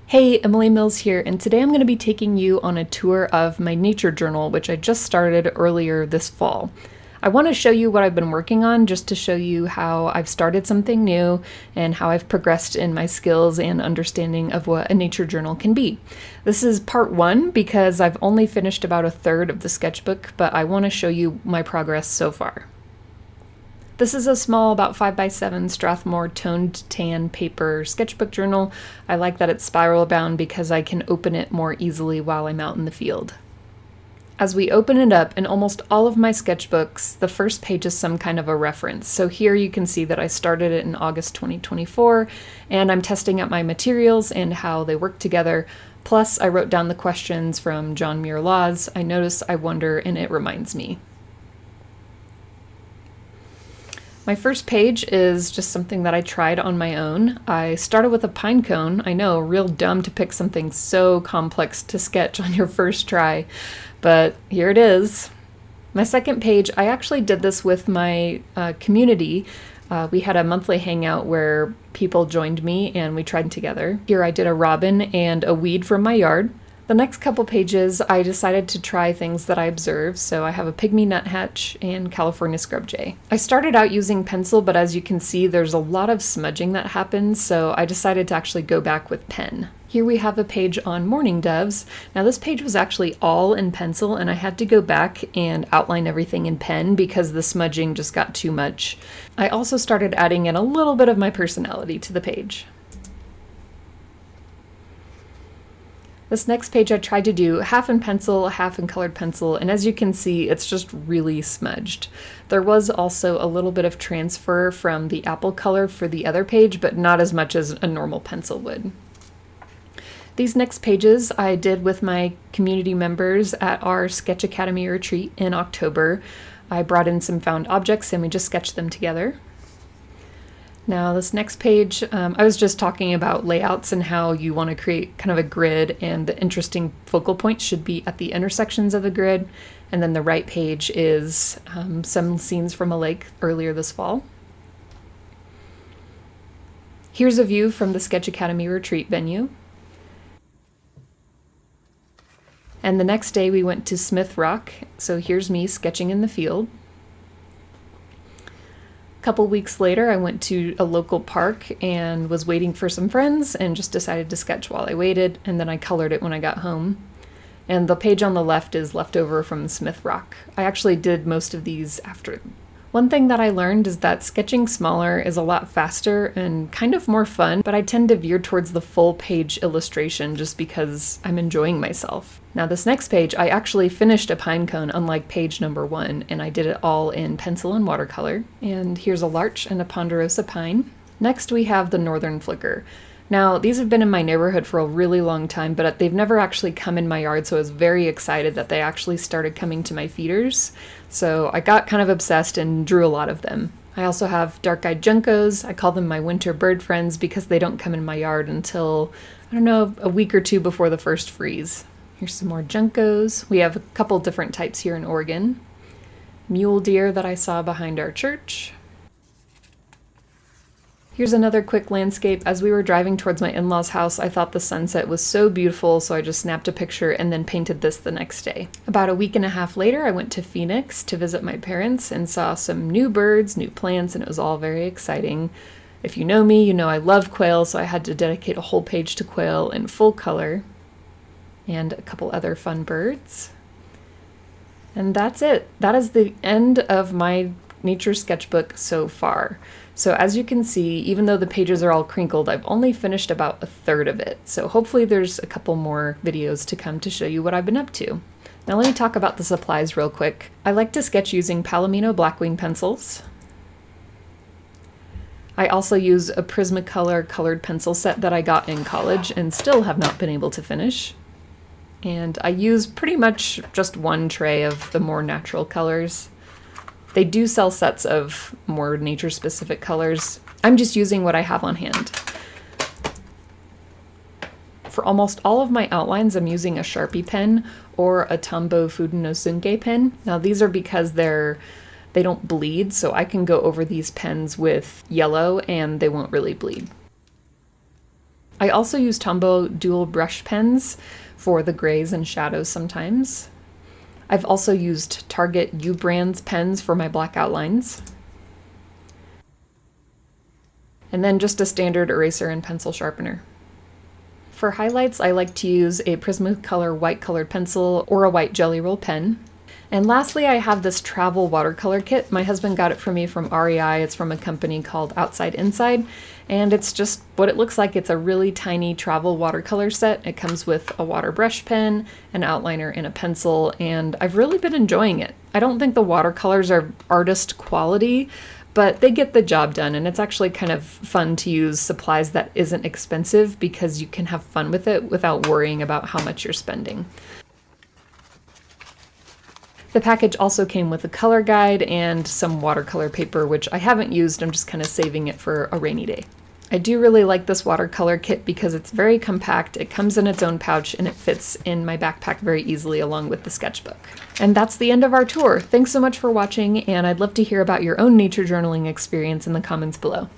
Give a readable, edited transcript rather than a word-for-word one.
Hey, Emily Mills here, and today I'm going to be taking you on a tour of my nature journal, which I just started earlier this fall. I want to show you what I've been working on just to show you how I've started something new and how I've progressed in my skills and understanding of what a nature journal can be. This is part one because I've only finished about a third of the sketchbook, but I want to show you my progress so far. This is a small, about 5x7 Strathmore toned tan paper sketchbook journal. I like that it's spiral bound because I can open it more easily while I'm out in the field. As we open it up, in almost all of my sketchbooks, the first page is some kind of a reference. So here you can see that I started it in August 2024, and I'm testing out my materials and how they work together. Plus, I wrote down the questions from John Muir Laws. I notice, I wonder, and it reminds me. My first page is just something that I tried on my own. I started with a pine cone. I know, real dumb to pick something so complex to sketch on your first try, but here it is. My second page, I actually did this with my community. We had a monthly hangout where people joined me and we tried together. Here I did a robin and a weed from my yard. The next couple pages, I decided to try things that I observed, so I have a pygmy nuthatch and California scrub jay. I started out using pencil, but as you can see, there's a lot of smudging that happens, so I decided to actually go back with pen. Here we have a page on mourning doves. Now this page was actually all in pencil, and I had to go back and outline everything in pen because the smudging just got too much. I also started adding in a little bit of my personality to the page. This next page I tried to do half in pencil, half in colored pencil, and as you can see, it's just really smudged. There was also a little bit of transfer from the apple color for the other page, but not as much as a normal pencil would. These next pages I did with my community members at our Sketch Academy retreat in October. I brought in some found objects and we just sketched them together. Now this next page, I was just talking about layouts and how you want to create kind of a grid, and the interesting focal points should be at the intersections of the grid. And then the right page is some scenes from a lake earlier this fall. Here's a view from the Sketch Academy retreat venue. And the next day we went to Smith Rock, so here's me sketching in the field. A couple weeks later, I went to a local park and was waiting for some friends and just decided to sketch while I waited, and then I colored it when I got home. And the page on the left is left over from Smith Rock. I actually did most of these after. One thing that I learned is that sketching smaller is a lot faster and kind of more fun, but I tend to veer towards the full page illustration just because I'm enjoying myself. Now this next page, I actually finished a pine cone unlike page number 1, and I did it all in pencil and watercolor. And here's a larch and a ponderosa pine. Next we have the northern flicker. Now, these have been in my neighborhood for a really long time, but they've never actually come in my yard, so I was very excited that they actually started coming to my feeders. So I got kind of obsessed and drew a lot of them. I also have dark-eyed juncos. I call them my winter bird friends because they don't come in my yard until, I don't know, a week or two before the first freeze. Here's some more juncos. We have a couple different types here in Oregon. Mule deer that I saw behind our church. Here's another quick landscape. As we were driving towards my in-laws' house, I thought the sunset was so beautiful, so I just snapped a picture and then painted this the next day. About a week and a half later, I went to Phoenix to visit my parents and saw some new birds, new plants, and it was all very exciting. If you know me, you know I love quail, so I had to dedicate a whole page to quail in full color, and a couple other fun birds. And that's it. That is the end of my nature sketchbook so far. So as you can see, even though the pages are all crinkled, I've only finished about a third of it. So hopefully there's a couple more videos to come to show you what I've been up to. Now let me talk about the supplies real quick. I like to sketch using Palomino Blackwing pencils. I also use a Prismacolor colored pencil set that I got in college and still have not been able to finish. And I use pretty much just one tray of the more natural colors. They do sell sets of more nature-specific colors. I'm just using what I have on hand. For almost all of my outlines, I'm using a Sharpie pen or a Tombow Fudenosuke pen. Now these are because they don't bleed, so I can go over these pens with yellow and they won't really bleed. I also use Tombow dual brush pens for the grays and shadows sometimes. I've also used Target U Brands pens for my black outlines. And then just a standard eraser and pencil sharpener. For highlights, I like to use a Prismacolor white colored pencil or a white Jelly Roll pen. And lastly, I have this travel watercolor kit. My husband got it for me from REI. It's from a company called Outside Inside, and it's just what it looks like. It's a really tiny travel watercolor set. It comes with a water brush pen, an outliner, and a pencil, and I've really been enjoying it. I don't think the watercolors are artist quality, but they get the job done, and it's actually kind of fun to use supplies that isn't expensive because you can have fun with it without worrying about how much you're spending. The package also came with a color guide and some watercolor paper, which I haven't used. I'm just kind of saving it for a rainy day. I do really like this watercolor kit because it's very compact, it comes in its own pouch, and it fits in my backpack very easily along with the sketchbook. And that's the end of our tour. Thanks so much for watching, and I'd love to hear about your own nature journaling experience in the comments below.